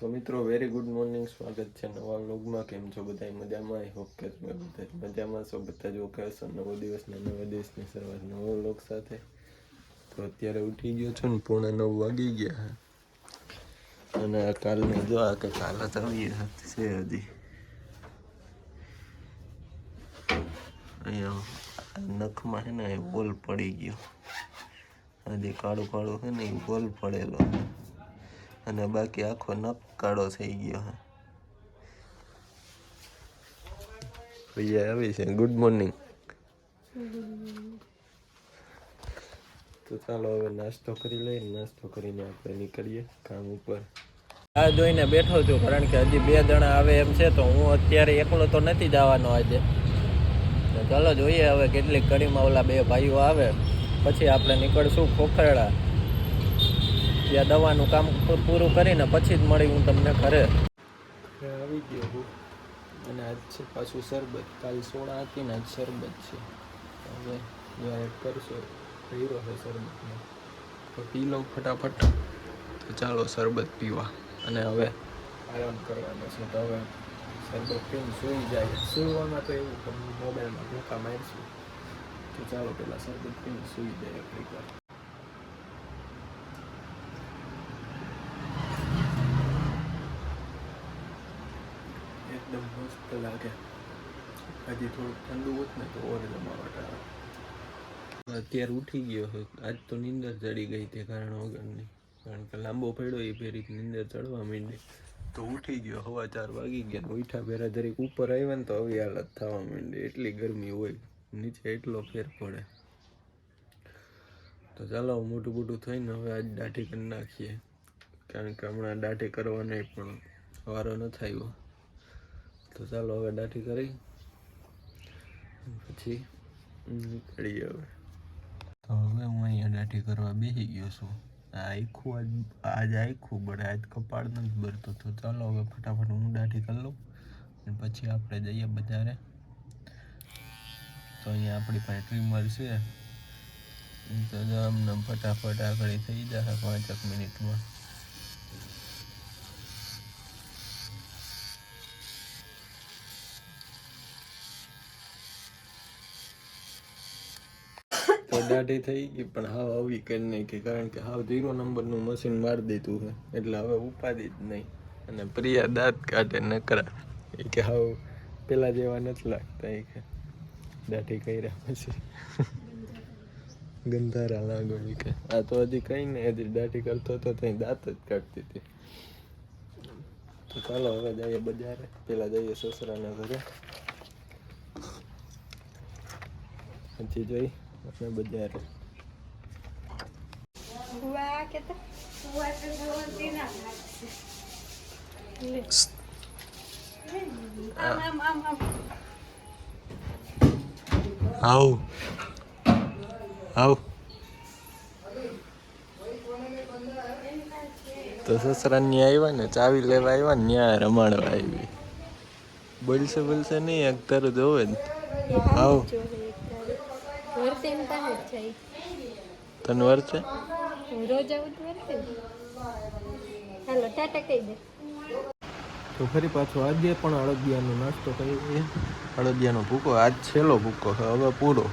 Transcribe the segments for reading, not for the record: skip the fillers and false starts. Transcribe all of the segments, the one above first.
તો મિત્રો very good morning, સ્વાગત છે નવા વ્લોગમાં. કેમ છો બધા? મજામાં? આઈ હોપ કે તમે બધા મજામાં છો. બધા જો કે હશો. નવો દિવસની શરૂઆત નવો વ્લોગ સાથે. તો અત્યારે ઉઠી ગયો છું ને 8:45 વાગી ગયા અને આ કાલની જો આ કે કાલ આવી છે હજી અહીંયા નખમાં છે ને એ બોલ પડી ગયો. હજી કાળું કાળું છે ને એ બોલ પડેલો અને બાકી આખો નખ કાળો થઈ ગયો હે. ભૈયા આવી છે. Good morning. તો ચાલો હવે નાસ્તો કરી લઈએ. નાસ્તો કરીને આપણે નીકળીએ કામ ઉપર. આ જોઈને બેઠો છું કારણ કે હજી 2 જણા આવે એમ છે, તો હું અત્યારે એકલો તો નથી જવાનો આજે. તો ચાલો જોઈએ હવે કેટલીક કડીમાં ઓલા 2 ભાઈઓ આવે પછી આપણે નીકળશું ખોખરડા. ત્યાં દવાનું કામ પૂરું કરીને પછી જ મળી હું તમને ઘરે. આવી ગયો હું અને આજ છે પાછું શરબત. કાલ સોડા હતી ને આજ શરબત છે. હવે એડ કરશો હીરો છે શરબતનો તો પી લો ફટાફટ. તો ચાલો શરબત પીવા અને હવે આરામ કરવાનો છે. તો હવે શરબત પીને સૂઈ જાય. સૂવામાં તો એવું કે મોબાઈલમાં ભૂખા મારશું. તો ચાલો પેલા શરબત પીને સૂઈ જાય આપણી વાર. એકદમ મસ્ત લાગે. હજી થોડુંક ઠંડુ હોત ને તો ઓર જમાવટ આવે. અત્યારે ઉઠી ગયો હોય. આજ તો નીંદર ચડી ગઈ તે કારણ વગરની, કારણ કે લાંબો પડ્યો એ ફેરી નીંદર ચડવા માંડી તો ઉઠી ગયો. 4:15 વાગી ગયા. ઉઠા ફેરા જરીક ઉપર આવ્યા ને તો આવી હાલત થવા માંડી. એટલી ગરમી હોય નીચે, એટલો ફેર પડે. તો ચાલો મોટું થઈને હવે આજ દાઢી કરી નાખીએ, કારણ કે હમણાં દાઢી કરવાનો પણ વારો ન થયો. તો ચાલો હવે દાઢી કરી પછી નીકળીએ હવે. તો હવે હું અહીંયા દાઢી કરવા બેસી ગયો છું. આજ આખું બળે, આજ કપાળ નથી ભરતો. તો ચાલો હવે ફટાફટ હું દાઢી કરી લઉં અને પછી આપણે જઈએ બજારે. તો અહીંયા આપણી પાસે ટ્રીમર છે તો આમને ફટાફટ આગળ થઈ જશે 5 મિનિટમાં. તો દાઢી થઈ ગઈ પણ હાવ આવી કરી નાખી, કારણ કે હાવ 0 નંબરનું મશીન મારી દીધું છે એટલે હવે ઉપાધિ જ નહીં. અને પ્રિયા દાંત કાઢે નકરા. એ કે હાવ પેલા જેવા નથી લાગતા. એ કે દાઢી કર્યા પછી ગંધારા લાગો. એ કે આ તો હજી કઈ નહીં, હજી દાઢી કરતો હતો ત્યાં દાંત જ કાઢતી હતી. તો ચાલો હવે જઈએ બજારે. પેલા જઈએ સસરાના ઘરે, પછી જઈ આપણે બજારે. આવ તો સસરાની આવ્યા ને ચાવી લેવા આવ્યા ને ત્યાં રમાડવા આવી. બોલશે નહીં, એક તારું જોવે ને. આવ તને વર્તે તો ફરી પાછો આજે પણ અળદિયાનો નાસ્તો કરી. અળદિયાનો ભૂકો આજ છેલ્લો ભૂકો છે, હવે પૂરો.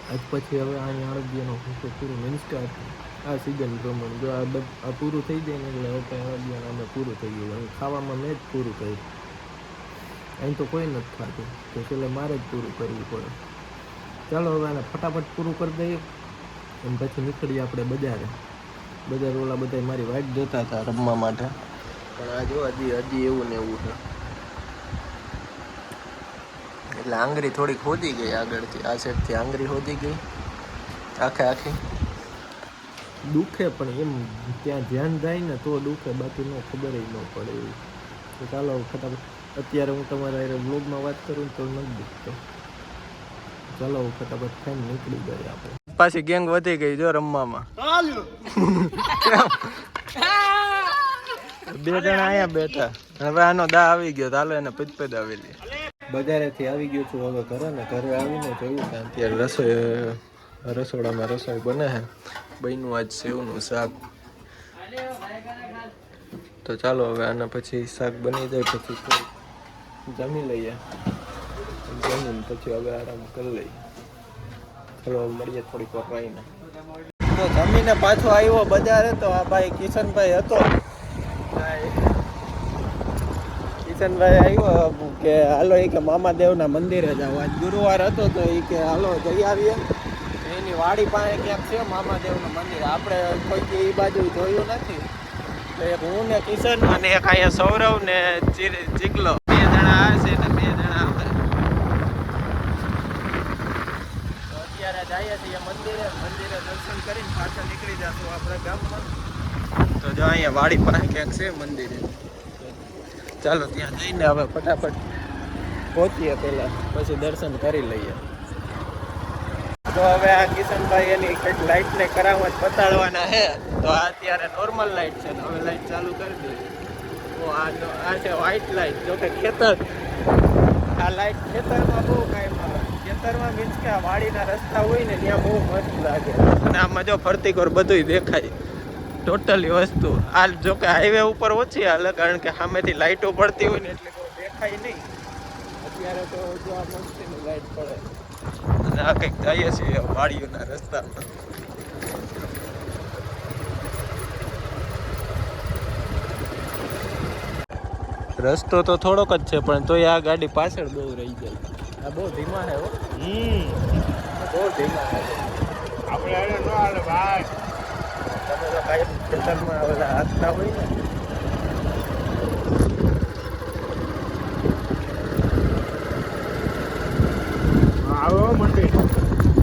આજ પછી હવે અહીંયા અળદિયાનો ભૂકો પૂરો. મીન્સ કે આ સિઝન પ્રમાણે જો આ પૂરું થઈ જાય ને એટલે હવે ત્યાં અળદિયાનું અમે પૂરું થઈ ગયું. ખાવામાં મેં જ પૂરું કર્યું. અહીં તો કોઈ નથી ખાતું તો છેલ્લે મારે જ પૂરું કરવું પડે. ચાલો હવે આને ફટાફટ પૂરું કરી દઈએ અને પછી નીકળીએ આપણે બજારે. બજાર ઓલા બધા મારી વાઈટ જોતા હતા રમવા માટે, પણ આ જો હજી એવું ને એવું છે. એટલે આંગળી થોડીક હોદી ગઈ આગળથી, આ સાઈડથી આંગળી હોદી ગઈ આખી. દુખે પણ એમ ત્યાં ધ્યાન જાય ને તો દુખે, બાકી ન ખબર ન પડે એવું. તો ચાલો ફટાફટ. અત્યારે હું તમારા વ્લોગમાં વાત કરું તો નથી દુખતો. ચાલો ફટાફટ ખાઈને નીકળી ગયા આપણે. પાછી ગેંગ વધી ગઈ જો રમવામાં. 2 જણા અહીંયા બેઠા. હવે આનો દા આવી ગયો, ચાલો એને પચપદ આવેલી. બજારેથી આવી ગયો છું હવે ઘરે ને. ઘરે આવીને જોયું કે અત્યારે રસોડામાં રસોઈ બને છે. બન્યું આજ સેવનું શાક તો ચાલો હવે આના પછી શાક બની જાય પછી થોડું જમી લઈએ. જમીને પછી હવે આરામ કરી લઈએ. ચલો મળીએ થોડીક વાર રહીને. તો જમીને પાછો આવ્યો બજારે. તો આ ભાઈ કિશનભાઈ હતો, કિશનભાઈ આવ્યો કે હાલો એ કે મામાદેવના મંદિરે જાવ. આજ ગુરુવાર હતો તો એ કે હાલો જઈ આવીએ. એની વાડી પાસે ક્યાંક છે મામાદેવનું મંદિર. આપણે કોઈ એ બાજુ જોયું નથી. તો એક હું ને કિશન અને એક અહીંયા સૌરવ ને ચીકલો 2 જણા આવશે ને 2 જણા આવે. તો અત્યારે જઈએ છીએ મંદિરે દર્શન કરીને પાછા નીકળી જશું આપણે ગામમાં. તો જો અહીંયા વાડી પાસે ક્યાંક છે મંદિરે. ચાલો ત્યાં જઈને હવે ફટાફટ પહોંચીએ પહેલા, પછી દર્શન કરી લઈએ. તો હવે આ કિશનભાઈ એની કંઈક લાઇટને કરામત બતાડવાના છે. તો આ અત્યારે નોર્મલ લાઇટ છે. હવે લાઇટ ચાલુ કરી દઈએ. તો આ છે વ્હાઇટ લાઇટ. જો કે ખેતર, આ લાઇટ ખેતરમાં બહુ કાંઈ આવે. ખેતરમાં મીન્સ કે આ વાડીના રસ્તા હોય ને ત્યાં બહુ મસ્ત લાગે. અને આમાં જો ફરતી કોર બધું દેખાય ટોટલી વસ્તુ. આ જો કે હાઈવે ઉપર ઓછી હાલે, કારણ કે સામેથી લાઇટો પડતી હોય ને એટલે કોઈ દેખાય નહીં. અત્યારે તો જો આ મસ્તીની લાઇટ પડે. અને આ કંઈક જઈએ છીએ વાડીઓના રસ્તામાં. રસ્તો તો થોડોક જ છે, પણ તોય આ ગાડી પાછળ બહુ રહી જાય. આ બહુ ધીમા છે હો. બહુ ધીમા છે. આપણે ન હાલે ભાઈ. તમે તો કાંઈ ખેતરમાં ઓલા હાથતા હોય ને.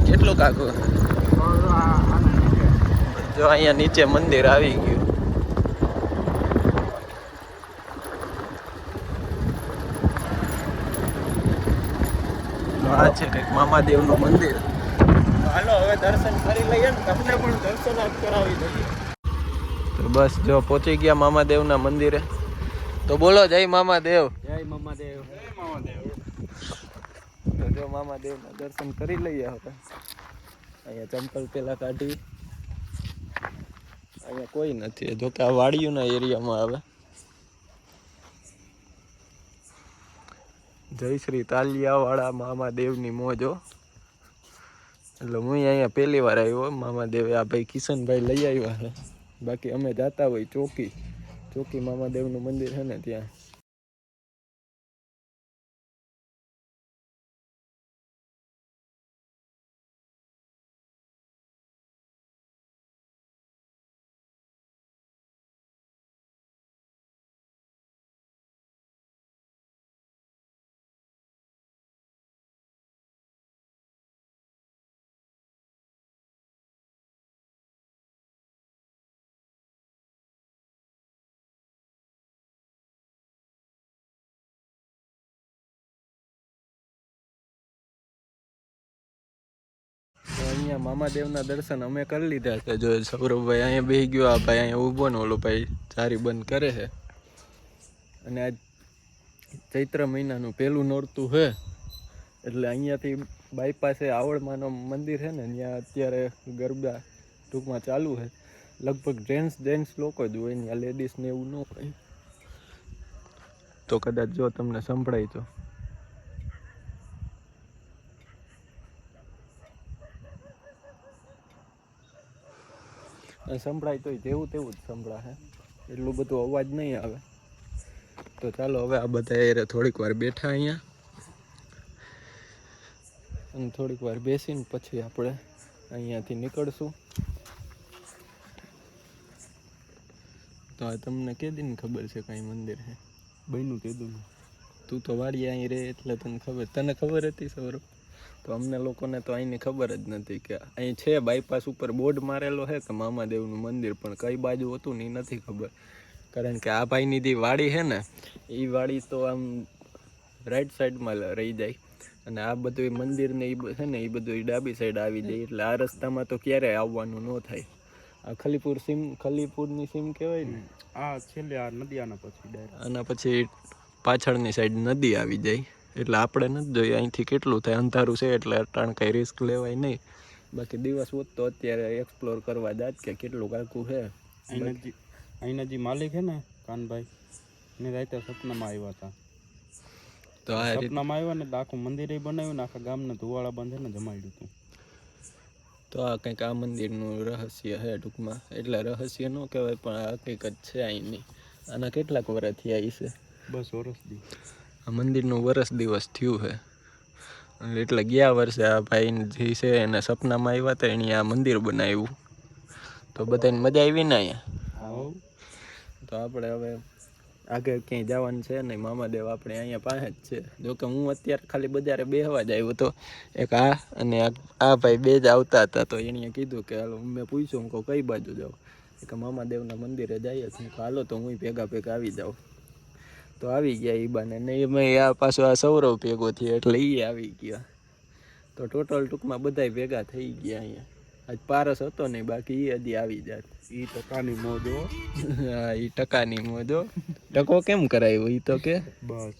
કેટલું કાકું જો અહીંયા નીચે મંદિર આવી ગયું. આ છે કંઈક મામાદેવનું મંદિર. હાલો હવે દર્શન કરી લઈએ ને, તમને પણ દર્શન જ કરાવી દઈએ. તો બસ જો પહોંચી ગયા મામાદેવના મંદિરે. તો બોલો જય મામાદેવ. જય મામાદેવ. જય મામાદેવ. તો જો મામાદેવના દર્શન કરી લઈએ હવે. અહીંયા ચંપલ પેલા કાઢી. અહીંયા કોઈ નથી. જો કે આ વાડીઓના એરિયામાં આવે. જય શ્રી તાલિયાવાળા મામાદેવની મોજો. એટલે હું અહીંયા પહેલી વાર આવ્યો. મામાદેવે આ ભાઈ કિશનભાઈ લઈ આવ્યા છે. બાકી અમે જાતા હોય ચોકી મામાદેવનું મંદિર છે ને ત્યાં. અહીંયા મામાદેવના દર્શન અમે કરી લીધા છે. જો સૌરભભાઈ અહીંયા બેસી ગયો. આ ભાઈ અહીંયા ઊભો ને ઓલો ભાઈ ચારી બંધ કરે છે. અને આજ ચૈત્ર મહિનાનું પહેલું નોરતું છે. એટલે અહીંયાથી બાયપાસે આવડમાનું મંદિર છે ને, ત્યાં અત્યારે ગરબા ટૂંકમાં ચાલુ છે. લગભગ જેન્ટ્સ લોકો જ હોય, ત્યાં લેડીઝને એવું ન હોય. તો કદાચ જો તમને સંભળાય તો. સંભળાય તો જેવું તેવું જ સંભળાશે, એટલું બધું અવાજ નહીં આવે. તો ચાલો હવે આ બધા થોડીક વાર બેઠા અહીંયા, અને થોડીક વાર બેસીને પછી આપણે અહીંયાથી નીકળશું. તો આ તમને કેદીની ખબર છે કાંઈ મંદિર છે બન્યું કીધું? તું તો વાડી અહીં રહે એટલે તને ખબર હતી સૌરભ? તો અમને લોકોને તો અહીંની ખબર જ નથી કે અહીં છે. બાયપાસ ઉપર બોર્ડ મારેલો છે કે મામાદેવનું મંદિર, પણ કઈ બાજુ હતું ને એ નથી ખબર. કારણ કે આ ભાઈની જે વાડી છે ને, એ વાડી તો આમ રાઈટ સાઈડમાં રહી જાય, અને આ બધું મંદિર ને એ છે ને, એ બધું ડાબી સાઈડ આવી જાય. એટલે આ રસ્તામાં તો ક્યારેય આવવાનું ન થાય. આ ખલીપુરની સીમ કહેવાય ને, આ છેલ્લે આ નદી આના પછી પાછળની સાઈડ નદી આવી જાય. એટલે આપણે નથી જોઈએ અહીંથી કેટલું થાય. અંધારું છે એટલે અટાણ કંઈ રિસ્ક લેવાય નહીં. બાકી દિવસ હોત તો અત્યારે એક્સપ્લોર કરવા જાત કે કેટલું કાકું છે. અહીંના જે માલિક છે ને કાનભાઈ ને રાતે સપનામાં આવ્યા હતા. તો આ રીતે સપનામાં આવ્યા ને એટલે આખું મંદિર બનાવ્યું ને આખા ગામને ધુવાળા બાંધીને જમાડ્યું હતું. તો આ કંઈક આ મંદિરનું રહસ્ય છે ટૂંકમાં. એટલે રહસ્ય ન કહેવાય પણ આ હકીકત છે અહીંની. આના કેટલાક વર્ષ થયા છે? બસ વર્ષથી આ મંદિરનું વર્ષ દિવસ થયું છે. એટલે ગયા વર્ષે આ ભાઈ જે છે એને સપનામાં આવ્યા હતા, એણે આ મંદિર બનાવ્યું. તો બધાને મજા આવી ને અહીંયા? તો આપણે હવે આગળ ક્યાંય જવાનું છે નહીં. મામાદેવ આપણે અહીંયા પાસે જ છે. જોકે હું અત્યારે ખાલી બજારે બેસવા જ આવ્યો હતો. એક આ અને આ ભાઈ બે જ આવતા હતા. તો એણે કીધું કે હાલો, મેં પૂછ્યું હું કહું કઈ બાજુ જાઉં, કે મામાદેવના મંદિરે જઈએ છીએ. હાલો તો હું ભેગા આવી જાઉં. તો આવી ગયા એ બાને ને એમાં આ પાછો આ સૌરવ ભેગો થયો એટલે એ આવી ગયા. તો ટોટલ ટૂંકમાં બધાય ભેગા થઈ ગયા અહીંયા. આજ પારસ હતો નહીં, બાકી એ હજી આવી જાત. ઈ ટકાની મોજો. હા, એ ટકાની મોજો. ટકો કેમ કરાયો એ તો કે? બસ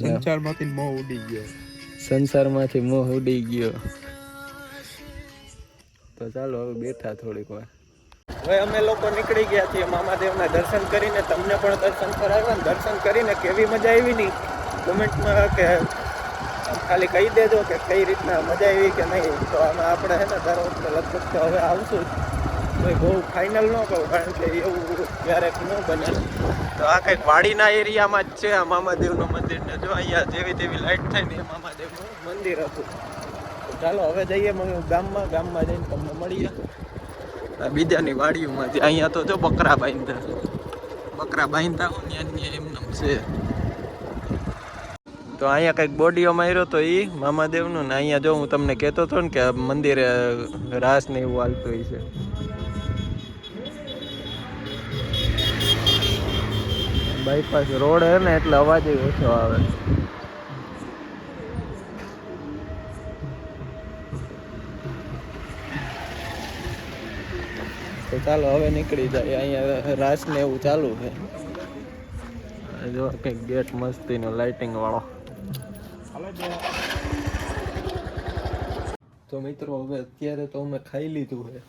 સંસારમાંથી મોહ ઉડી ગયો. સંસારમાંથી મોહ ઉડી ગયો. તો ચાલો હવે બેઠા થોડીક વાર. હવે અમે લોકો નીકળી ગયા છીએ મામાદેવના દર્શન કરીને. તમને પણ દર્શન કરાવ્યા ને દર્શન કરીને કેવી મજા આવી ની કોમેન્ટમાં કે ખાલી કહી દેજો કે કઈ રીતના મજા આવી કે નહીં. તો આમાં આપણે છે ને દર વખતે લગભગ તો હવે આવશું જ. તો બહુ ફાઇનલ ન કહું, કારણ કે એવું ક્યારેક ન બને. તો આ કંઈક વાડીના એરિયામાં જ છે આ મામાદેવનું મંદિર. ને જો અહીંયા જેવી તેવી લાઇટ થાય ને એ મામાદેવનું મંદિર હતું. તો ચાલો હવે જઈએ ગામમાં જઈને તમને મળીએ બીજાની વાડીઓમાં. અહીંયા તો જો બકરા બાંધતા હોય ને એમને છે. તો અહીંયા કંઈક બોડીઓ માર્યો તો એ મામાદેવનું ને. અહીંયા જો હું તમને કહેતો હતો ને કે મંદિરે રાસ ને એવું હાલતું હોય છે. બાયપાસ રોડ હે ને એટલે અવાજ ઓછો આવે. તો ચાલો હવે નીકળી જાય. અહીંયા રાસ ને એવું ચાલુ છે. જો કંઈક ગેટ મસ્તીનો લાઇટિંગ વાળો. તો મિત્રો હવે અત્યારે તો અમે ખાઈ લીધું છે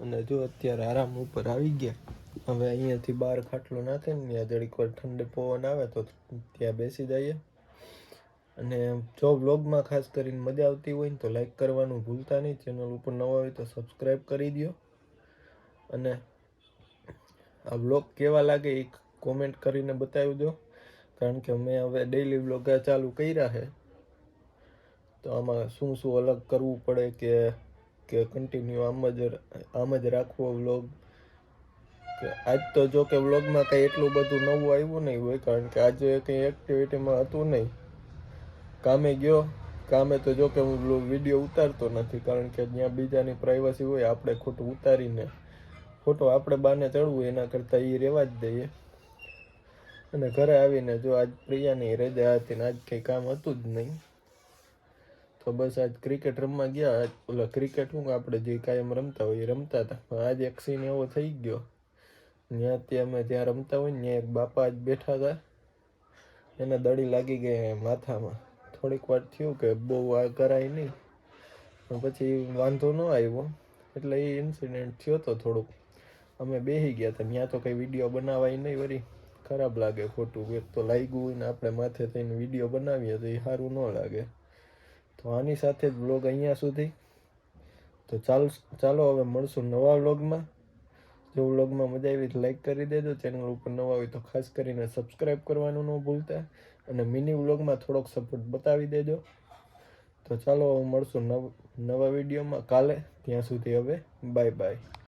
અને જો અત્યારે આરામ ઉપર આવી ગયા. હવે અહીંયાથી બહાર ખાટલો નાખે ને ત્યાં જરીક વાર ઠંડે પવન આવે તો ત્યાં બેસી જઈએ. અને જો વ્લોગમાં ખાસ કરીને મજા આવતી હોય ને તો લાઈક કરવાનું ભૂલતા નહીં. ચેનલ ઉપર નવા હોય તો સબસ્ક્રાઈબ કરી દો. અને આ વ્લોગ કેવા લાગે એ કોમેન્ટ કરીને બતાવી દો. કારણ કે મેં હવે ડેઈલી વ્લોગ ચાલુ કર્યા છે. તો આમાં શું અલગ કરવું પડે કે કન્ટિન્યુ આમ જ રાખવો વ્લોગ. કે આજ તો જો કે વ્લોગમાં કંઈ એટલું બધું નવું આવ્યું નહીં હોય, કારણ કે આજે કંઈ એક્ટિવિટીમાં હતું નહીં. કામે તો જો કે હું વિડીયો ઉતારતો નથી, કારણ કે જ્યાં બીજાની પ્રાઇવસી હોય આપણે ખોટું ઉતારીને ખોટો આપણે બાને ચડવું એના કરતાં એ રહેવા જ દઈએ. અને ઘરે આવીને જો આજ પ્રિયાની રજા હતી ને આજ કંઈ કામ હતું જ નહીં, તો બસ આજ ક્રિકેટ રમવા ગયા. ઓલા ક્રિકેટ હું આપણે જે કાયમ રમતા હોય એ રમતા હતા. પણ આજ એક સીન એવો થઈ ગયો, અમે જ્યાં રમતા હોય ને ત્યાં એક બાપા જ બેઠા હતા. એને દડી લાગી ગઈ માથામાં. થોડીક વાર થયું કે બહુ આ કરાય નહીં, પણ પછી વાંધો ન આવ્યો. એટલે એ ઇન્સિડન્ટ થયો તો થોડુંક. અમે બેસી ગયા હતા ત્યાં તો કંઈ વિડીયો બનાવાય નહીં, વળી ખરાબ લાગે ખોટું. એક તો લાગ્યું હોય ને આપણે માથે થઈને વિડીયો બનાવીએ તો એ સારું ન લાગે. તો આની સાથે જ વ્લોગ અહીંયા સુધી. તો ચાલો હવે મળશું નવા વ્લોગમાં. જો વ્લોગમાં મજા આવી તો લાઈક કરી દેજો. ચેનલ ઉપર નવા હોય તો ખાસ કરીને સબસ્ક્રાઈબ કરવાનું ન ભૂલતા. અને મિની વ્લોગમાં થોડોક સપોર્ટ બતાવી દેજો. તો ચાલો મળશું નવા વિડીયોમાં કાલે. ત્યાં સુધી હવે બાય બાય.